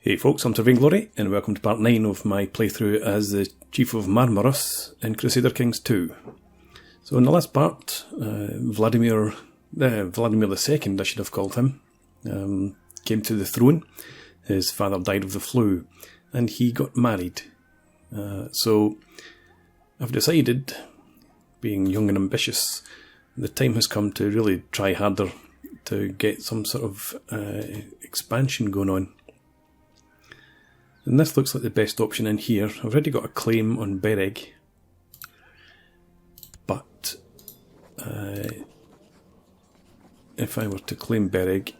Hey folks, I'm Sir Glory, and welcome to part 9 of my playthrough as the Chief of Marmaros in Crusader Kings II. So in the last part, Vladimir II, I should have called him, came to the throne. His father died of the flu, and he got married. So I've decided, being young and ambitious, the time has come to really try harder to get some sort of expansion going on. And this looks like the best option in here. I've already got a claim on Bereg, but if I were to claim Bereg,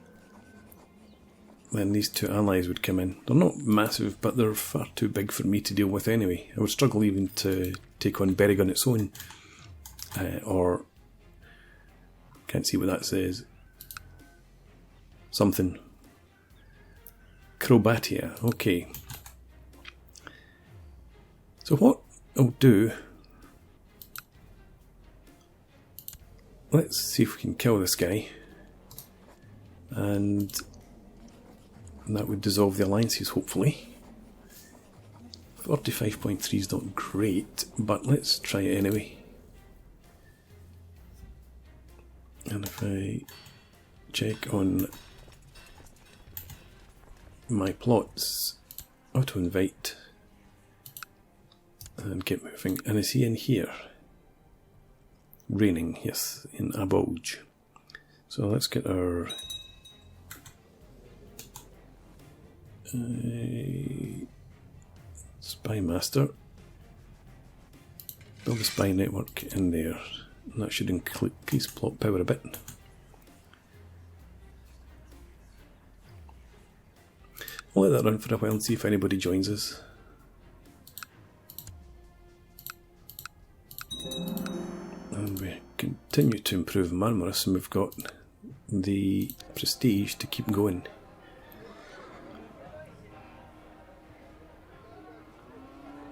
then these two allies would come in. They're not massive, but they're far too big for me to deal with anyway. I would struggle even to take on Bereg on its own, or can't see what that says. Something. Crobatia, okay. So what I'll do, let's see if we can kill this guy, and that would dissolve the alliances hopefully. 45.3 is not great, but let's try it anyway. And if I check on my plots, auto invite, and get moving. And is he in here? Raining, yes, in Abouj. So let's get our spy master. Build a spy network in there. And that should increase plot power a bit. I'll let that run for a while and see if anybody joins us. And we continue to improve Marmaros, and we've got the prestige to keep going.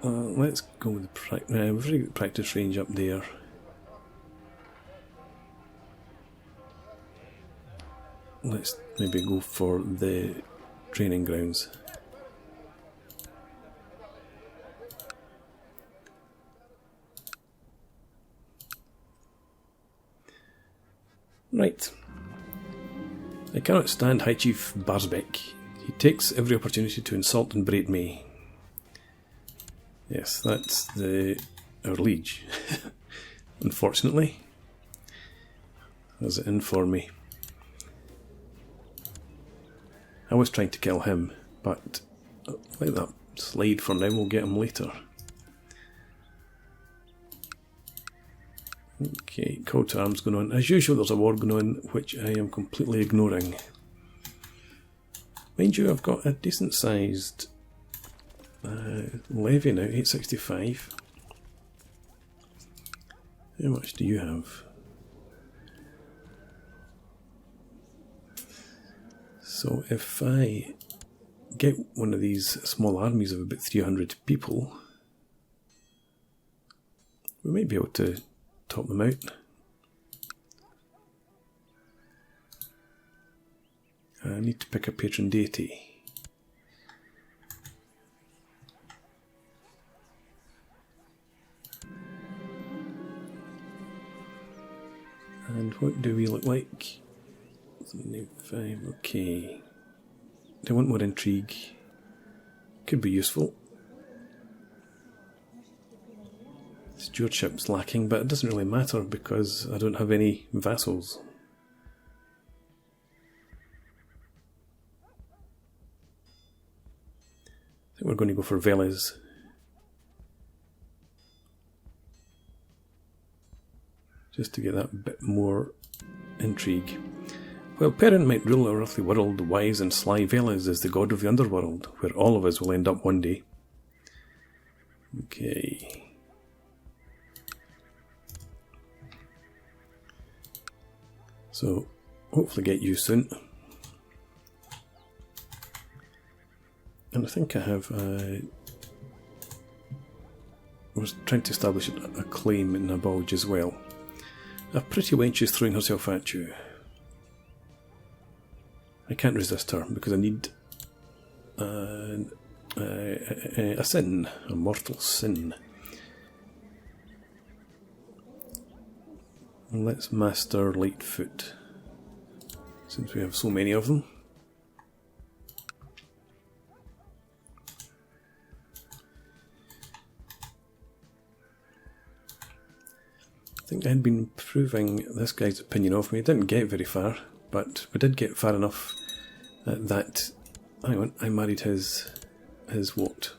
Let's go with the we've already got the practice range up there. Let's maybe go for the training grounds. Right. I cannot stand High Chief Barsbeck. He takes every opportunity to insult and berate me. Yes, that's our liege. Unfortunately. Has it in for me. I was trying to kill him, but let that slide for now, we'll get him later. Okay, call to arms going on. As usual, there's a war going on, which I am completely ignoring. Mind you, I've got a decent sized levy now, 865. How much do you have? So if I get one of these small armies of about 300 people, we might be able to top them out. I need to pick a patron deity. And what do we look like? 5, okay. I want more intrigue. Could be useful. Stewardship's lacking, but it doesn't really matter because I don't have any vassals. I think we're going to go for Veles. Just to get that bit more intrigue. While Perrin might rule our earthly world, wise and sly Veles is the god of the underworld, where all of us will end up one day. Okay. So, hopefully get you soon. And I think I have I was trying to establish a claim in Abouj as well. A pretty wench is throwing herself at you. I can't resist her because I need a sin, a mortal sin. Let's master Lightfoot, since we have so many of them. I think I had been improving this guy's opinion of me. I didn't get very far, but we did get far enough that, hang on, I married his what?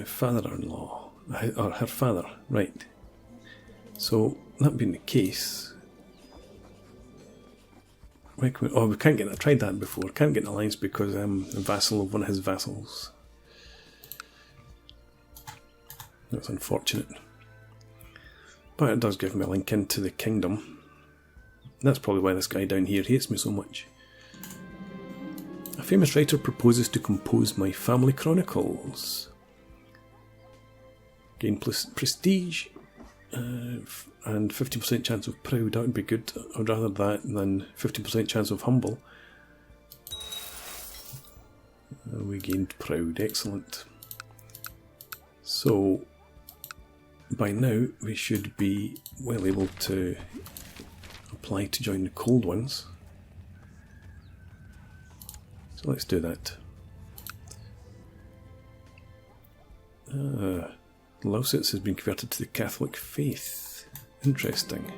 Father-in-law, or her father, right. So, that being the case, we can't get, I tried that before, can't get an alliance because I'm a vassal of one of his vassals. That's unfortunate. But it does give me a link into the kingdom. That's probably why this guy down here hates me so much. A famous writer proposes to compose my family chronicles. Gain prestige and 50% chance of proud. That would be good. I'd rather that than 50% chance of humble. We gained proud. Excellent. So, by now we should be well able to apply to join the cold ones. So let's do that. Lausitz has been converted to the Catholic faith. Interesting.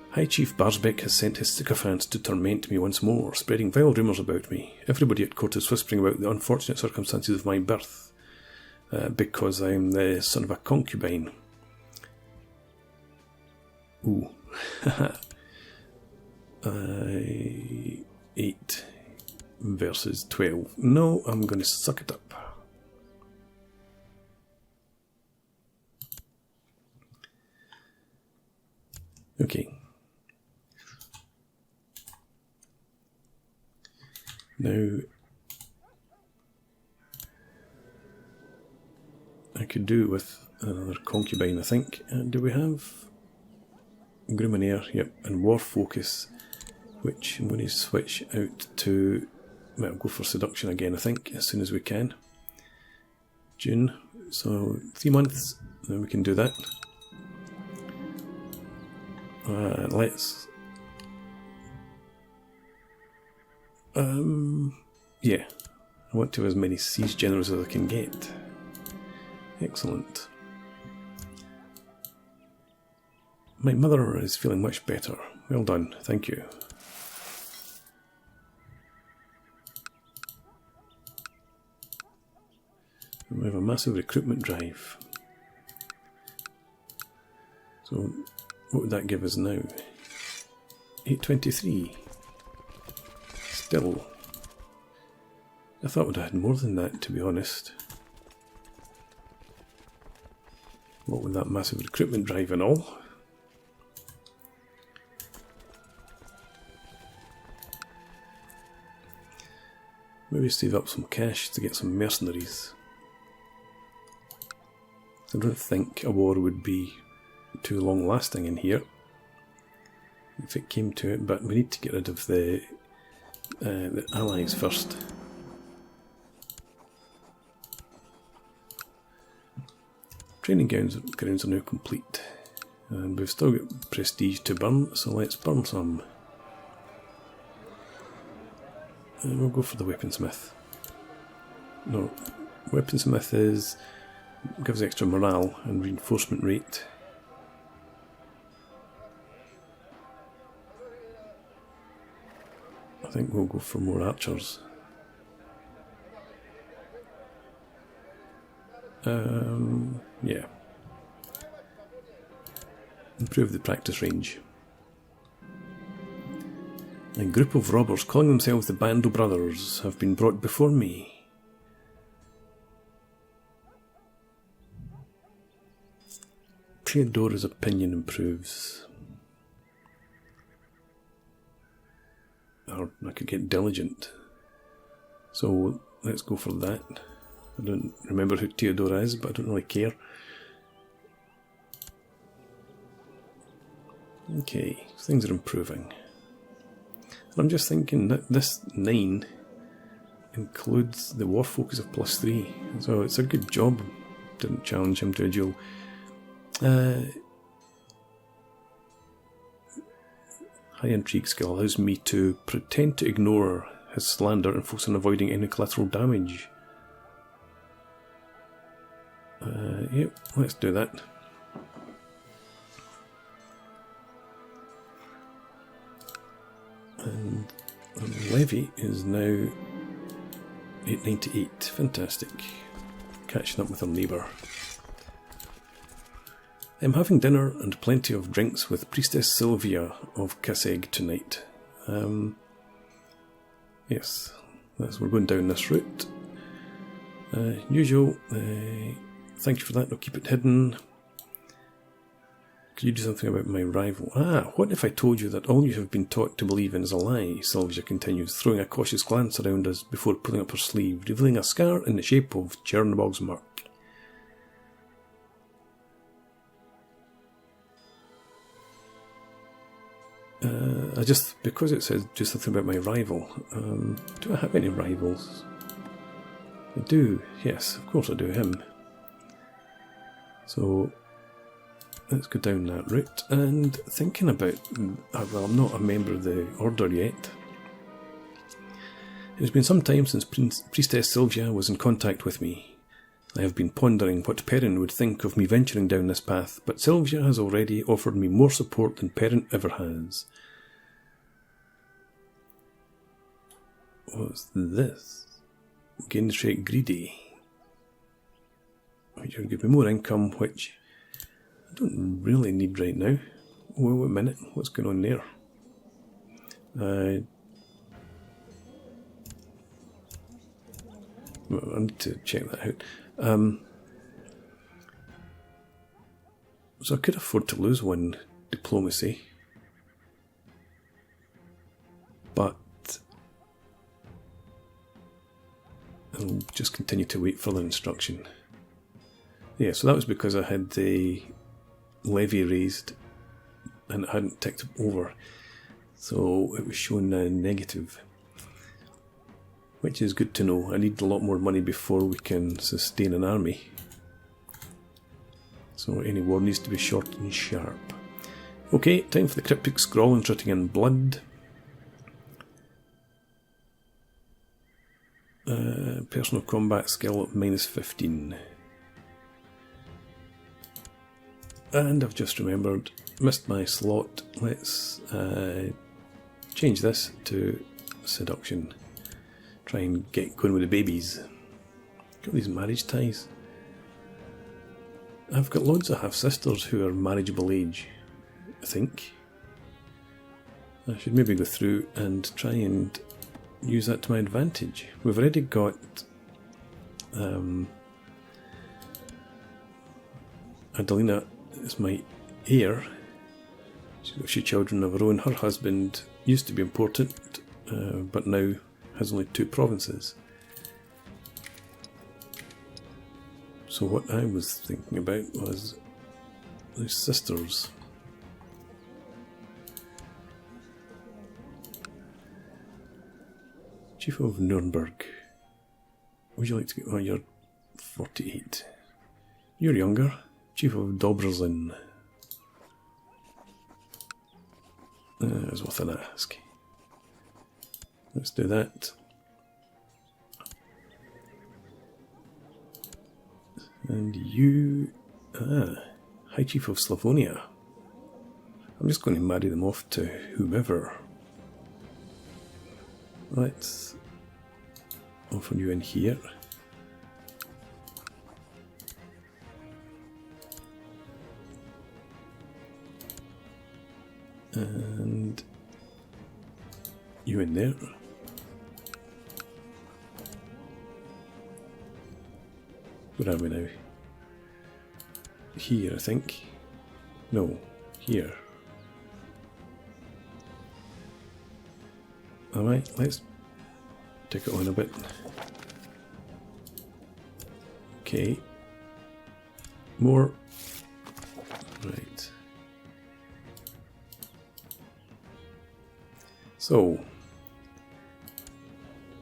High Chief Barsbeck has sent his sycophants to torment me once more, spreading vile rumours about me. Everybody at court is whispering about the unfortunate circumstances of my birth, because I am the son of a concubine. Ooh. 8 versus 12. No, I'm going to suck it up. Okay. Now, I could do with another concubine, I think. Do we have Gruminaire? Yep, and War Focus, which I'm going to switch out to, well, go for Seduction again, I think, as soon as we can. June, so 3 months, then we can do that. Let's... yeah, I want to have as many siege generals as I can get. Excellent. My mother is feeling much better. Well done, thank you. And we have a massive recruitment drive. So, what would that give us now? 823. Still. I thought we'd have had more than that, to be honest. What with that massive recruitment drive and all. Maybe save up some cash to get some mercenaries. I don't think a war would be too long lasting in here, if it came to it, but we need to get rid of the allies first. Training grounds are now complete, and we've still got prestige to burn, so let's burn some. And we'll go for the weaponsmith. No, weaponsmith gives extra morale and reinforcement rate. I think we'll go for more archers. Yeah. Improve the practice range. A group of robbers calling themselves the Bando Brothers have been brought before me. Theodora's opinion improves. Or I could get diligent. So let's go for that. I don't remember who Theodora is, but I don't really care. Okay, things are improving. And I'm just thinking that this 9 includes the war focus of +3, so it's a good job. Didn't challenge him to a duel. High intrigue skill allows me to pretend to ignore his slander and focus on avoiding any collateral damage. Yep, let's do that. And the levy is now 898. Fantastic. Catching up with our neighbour. I'm having dinner and plenty of drinks with Priestess Sylvia of Kaseg tonight. Yes, we're going down this route. Usual, thank you for that, I'll keep it hidden. Could you do something about my rival? What if I told you that all you have been taught to believe in is a lie? Sylvia continues, throwing a cautious glance around us before pulling up her sleeve, revealing a scar in the shape of Chernobog's mark. Because it says do something about my rival, do I have any rivals? I do, yes, of course I do, him. So, let's go down that route, and thinking about, well, I'm not a member of the Order yet. It has been some time since Priestess Sylvia was in contact with me. I have been pondering what Perrin would think of me venturing down this path, but Sylvia has already offered me more support than Perrin ever has. What's this? Gain Shake Greedy. Which will give me more income, which I don't really need right now. Wait a minute, what's going on there? I need to check that out. So I could afford to lose one diplomacy, but I'll just continue to wait for the instruction. Yeah, so that was because I had the levy raised and it hadn't ticked over, so it was showing a negative, which is good to know. I need a lot more money before we can sustain an army, so any war needs to be short and sharp. Okay, time for the cryptic scroll inserting in blood. Personal combat skill at -15. And I've just remembered, missed my slot. Let's change this to seduction. Try and get going with the babies. Got these marriage ties. I've got loads of half-sisters who are marriageable age, I think. I should maybe go through and try and use that to my advantage. We've already got Adelina is my heir. She's got a few children of her own. Her husband used to be important, but now has only 2 provinces. So what I was thinking about was the sisters. Chief of Nuremberg. Would you like to get... Oh, you're 48. You're younger. Chief of Dobrzin. Is worth an ask. Let's do that. And you... High Chief of Slavonia. I'm just going to marry them off to whomever. Let's offer you in here. And you in there. Where are we now? Here, I think. No, here. Alright, let's take it on a bit. Okay. More. Right. So,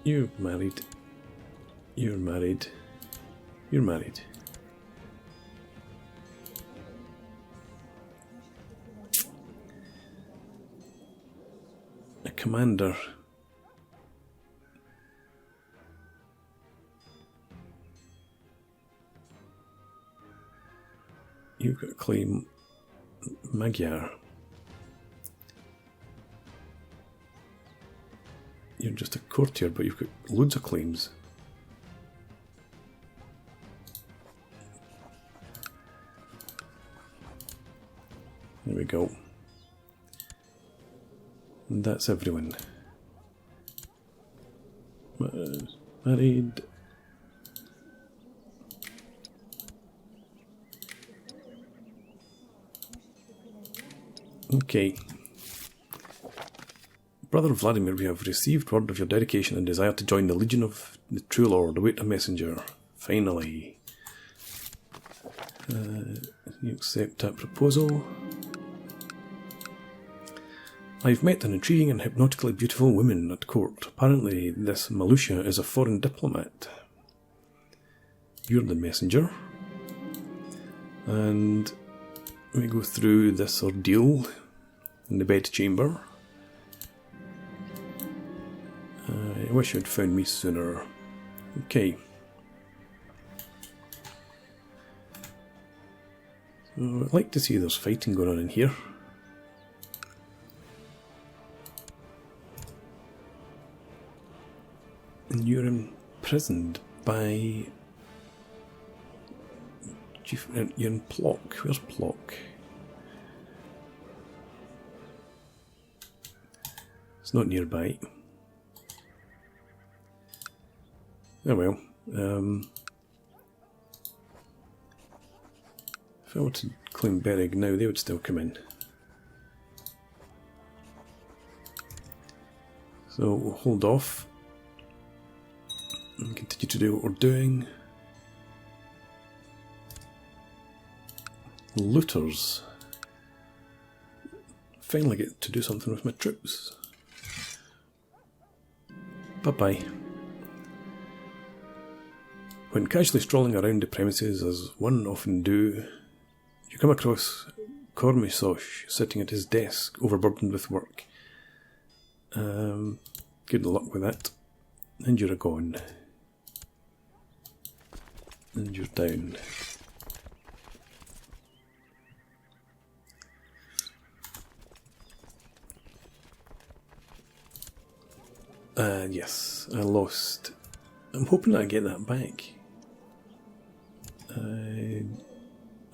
you're married, you're married, you're married. A commander. You've got to claim Magyar. You're just a courtier, but you've got loads of claims. There we go. And that's everyone. Married. Okay. Brother Vladimir, we have received word of your dedication and desire to join the Legion of the True Lord. Await a messenger. Finally. You accept that proposal. I've met an intriguing and hypnotically beautiful woman at court. Apparently this Malusha is a foreign diplomat. You're the messenger. And we go through this ordeal in the bedchamber. I wish you'd found me sooner. Okay. So I'd like to see there's fighting going on in here. And you're imprisoned by... You're in Plock. Where's Plock? It's not nearby. Oh well. If I were to claim Bereg now, they would still come in. So we'll hold off and continue to do what we're doing. Looters. Finally get to do something with my troops. Bye-bye. When casually strolling around the premises, as one often do, you come across Kormisosh sitting at his desk, overburdened with work. Good luck with that. And you're gone. And you're down. Yes, I lost. I'm hoping I get that back.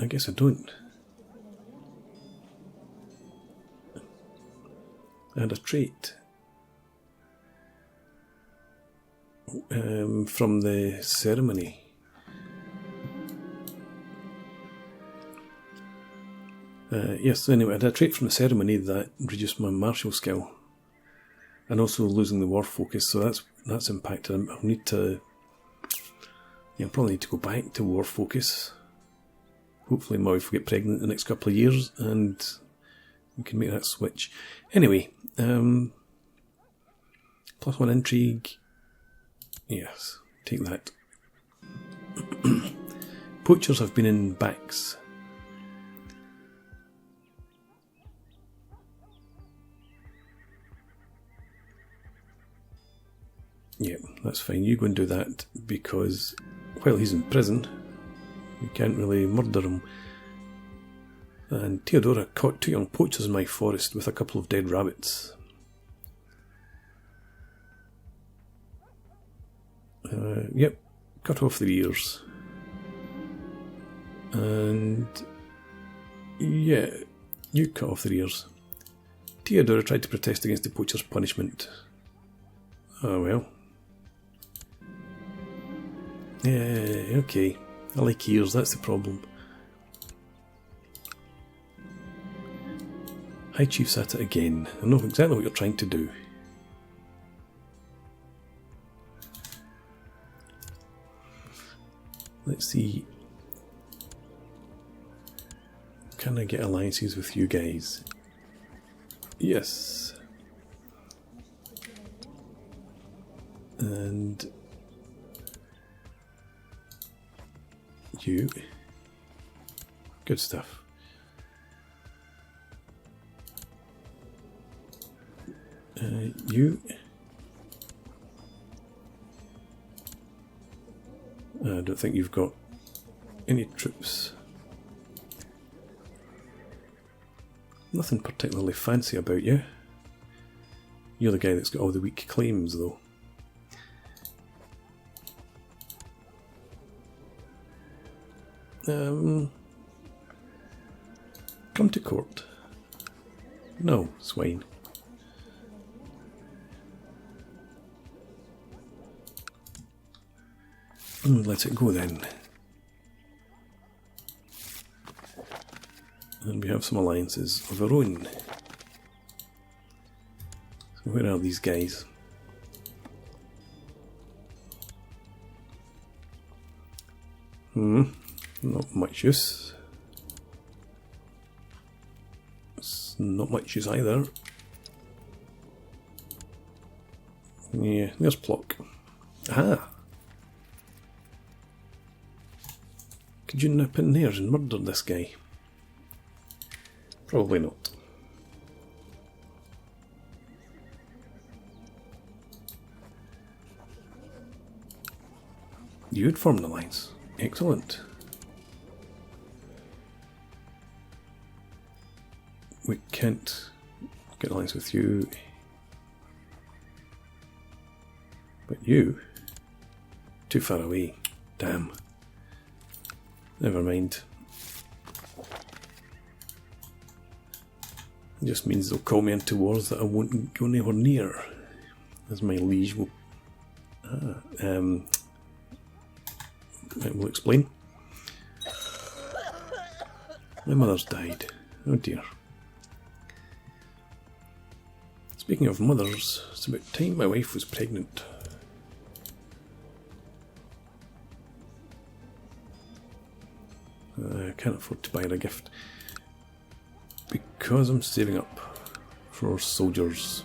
I guess I don't. I had a trait from the ceremony. Yes, anyway, I had a trait from the ceremony that reduced my martial skill. And also losing the war focus, so that's impacted. I'll need to... Yeah, I'll probably need to go back to war focus. Hopefully my wife will get pregnant in the next couple of years and we can make that switch. Anyway, +1 intrigue. Yes, take that. Poachers have been in backs. Yeah, that's fine. You go and do that because while he's in prison, you can't really murder him. And Theodora caught 2 young poachers in my forest with a couple of dead rabbits. Yep, cut off their ears. And yeah, you cut off their ears. Theodora tried to protest against the poacher's punishment. Oh well. Yeah, okay. I like ears, that's the problem. Hi Chief Sata again. I know exactly what you're trying to do. Let's see. Can I get alliances with you guys? Yes. And you. Good stuff. You. I don't think you've got any troops. Nothing particularly fancy about you. You're the guy that's got all the weak claims, though. Come to court. No, swine. Let it go then. And we have some alliances of our own. So where are these guys? Not much use. It's not much use either. Yeah, there's Plock. Aha! Could you nip in there and murder this guy? Probably not. You had formed an alliance. Excellent. We can't get an alliance with you. But you? Too far away. Damn. Never mind. It just means they'll call me into wars that I won't go anywhere near, as my liege will explain. My mother's died. Oh dear. Speaking of mothers, it's about time my wife was pregnant. I can't afford to buy her a gift because I'm saving up for soldiers.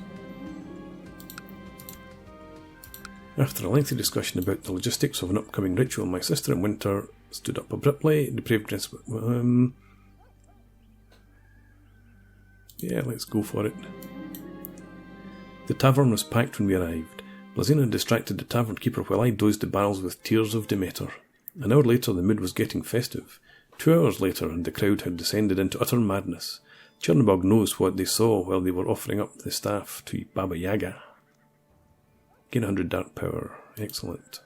After a lengthy discussion about the logistics of an upcoming ritual, my sister in winter stood up abruptly. Depraved Prince. Yeah, let's go for it. The tavern was packed when we arrived. Blazina distracted the tavern keeper while I dosed the barrels with tears of Demeter. An hour later, the mood was getting festive. 2 hours later, and the crowd had descended into utter madness. Chernobog knows what they saw while they were offering up the staff to Baba Yaga. Gain 100 dark power. Excellent.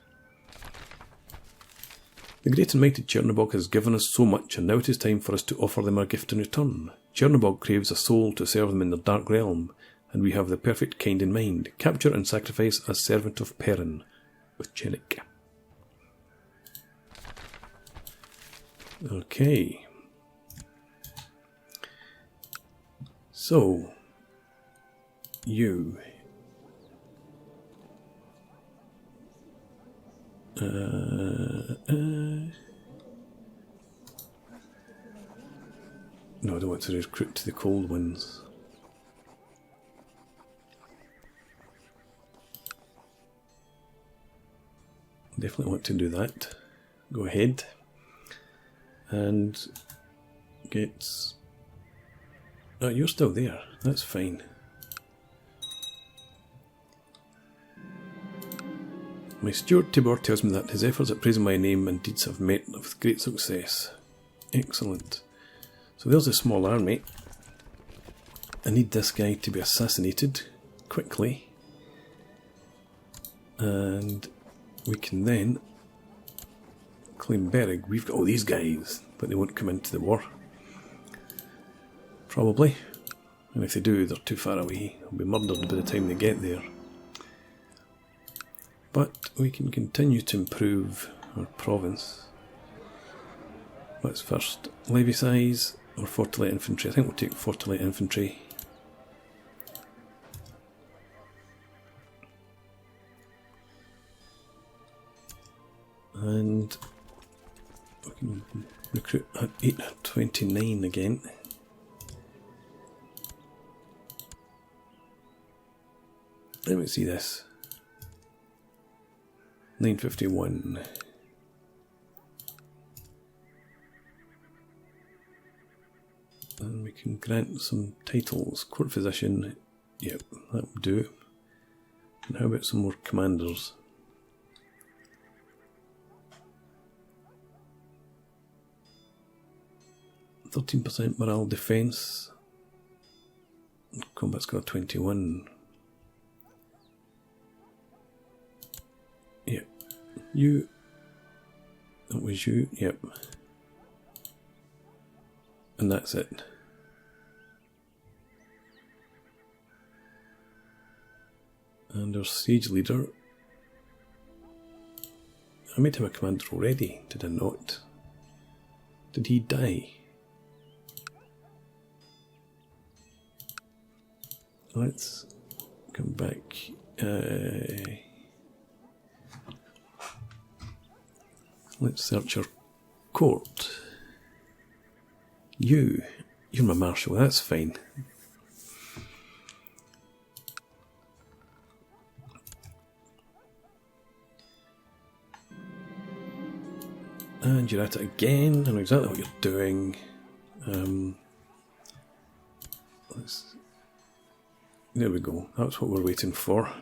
The great and mighty Chernobog has given us so much, and now it is time for us to offer them our gift in return. Chernobog craves a soul to serve them in their dark realm, and we have the perfect kind in mind. Capture and sacrifice a servant of Perrin, Uchenik. Okay. So, you. No, I don't want to recruit to the cold winds. Definitely want to do that. Go ahead. And get... Oh, you're still there. That's fine. My steward Tibor tells me that his efforts at praising my name and deeds have met with great success. Excellent. So there's a small army. I need this guy to be assassinated quickly. And we can then claim Berg. We've got all these guys, but they won't come into the war. Probably. And if they do, they're too far away. They'll be murdered by the time they get there. But we can continue to improve our province. Let's first levy size or Forti Light Infantry. I think we'll take Forti Light Infantry. And we can recruit at 829 again. Let me see this. 951. And we can grant some titles. Court physician, yep, that will do. And how about some more commanders? 13% morale defense. Combat's got a 21. Yep. You. That was you, yep. And that's it. And our siege leader. I made him a commander already, did I not? Did he die? Let's come back. Let's search our court. You're my marshal, that's fine. And you're at it again. I know exactly what you're doing. There we go. That's what we're waiting for.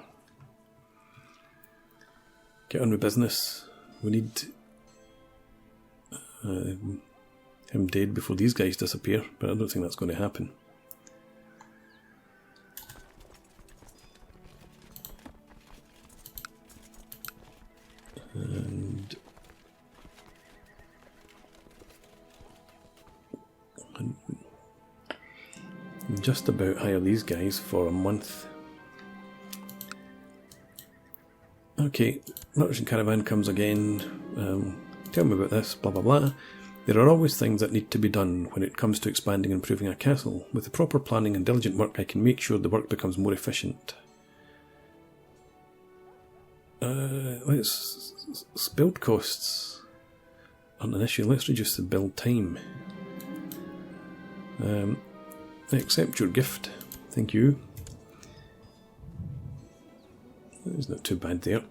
Get on with business. We need him dead before these guys disappear, but I don't think that's going to happen. And just about hire these guys for a month. Okay, merchant caravan comes again. Tell me about this, blah blah blah. There are always things that need to be done when it comes to expanding and improving a castle. With the proper planning and diligent work, I can make sure the work becomes more efficient. Let's build costs aren't an issue. Let's reduce the build time. I accept your gift. Thank you. It's not too bad there.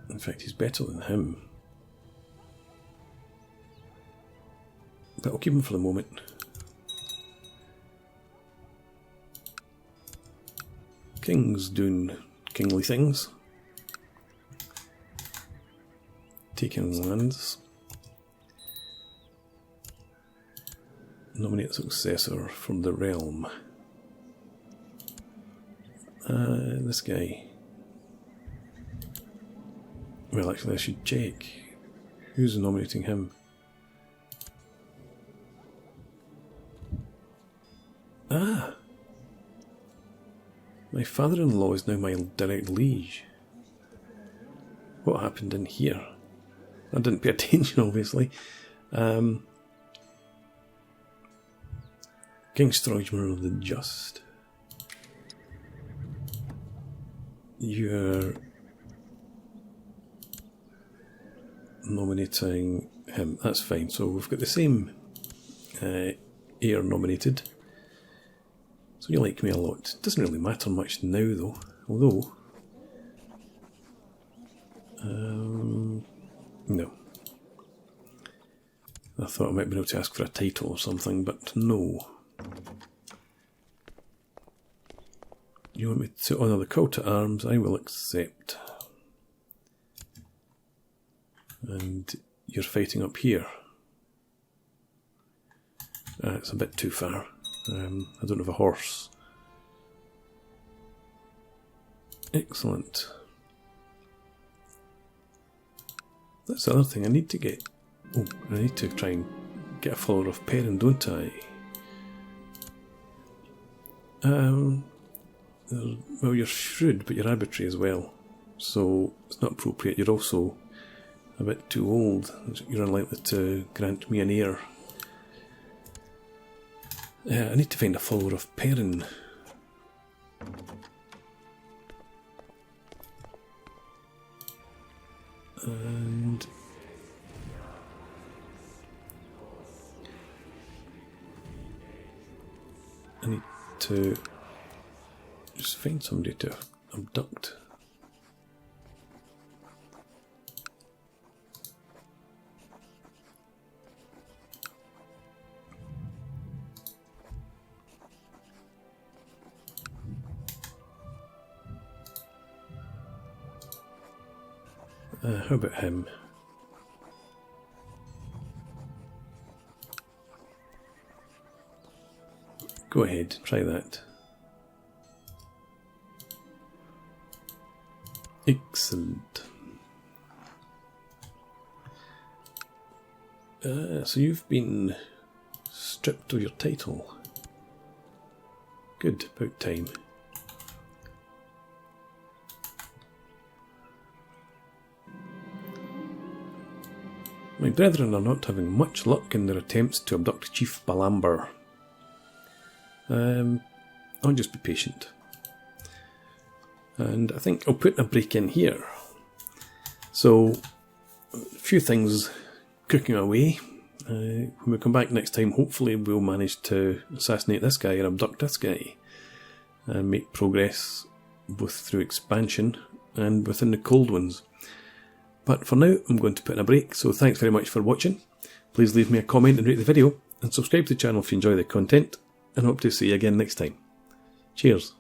In fact, he's better than him. But I'll keep him for the moment. King's doing kingly things. Taking lands. Nominate successor from the realm. This guy. Well, actually, I should check. Who's nominating him? Ah! My father-in-law is now my direct liege. What happened in here? I didn't pay attention, obviously. King Strongman of the Just. You're nominating him. That's fine. So we've got the same heir nominated. So you like me a lot. Doesn't really matter much now, though. Although, no. I thought I might be able to ask for a title or something, but no. You want me to honour the call to arms? I will accept. And you're fighting up here. It's a bit too far. I don't have a horse. Excellent. That's the other thing I need to get. Oh, I need to try and get a follower of Perrin, don't I? Well, you're shrewd, but you're arbitrary as well. So it's not appropriate. You're also a bit too old. You're unlikely to grant me an heir. I need to find a follower of Perrin. And I need to Just find somebody to abduct. How about him? Go ahead, try that. Excellent. So you've been stripped of your title. Good, about time. My brethren are not having much luck in their attempts to abduct Chief Balamber. I'll just be patient. And I think I'll put a break in here. So, a few things cooking away. When we come back next time, hopefully we'll manage to assassinate this guy or abduct this guy. And make progress both through expansion and within the cold ones. But for now, I'm going to put in a break, so thanks very much for watching. Please leave me a comment and rate the video, and subscribe to the channel if you enjoy the content, and hope to see you again next time. Cheers.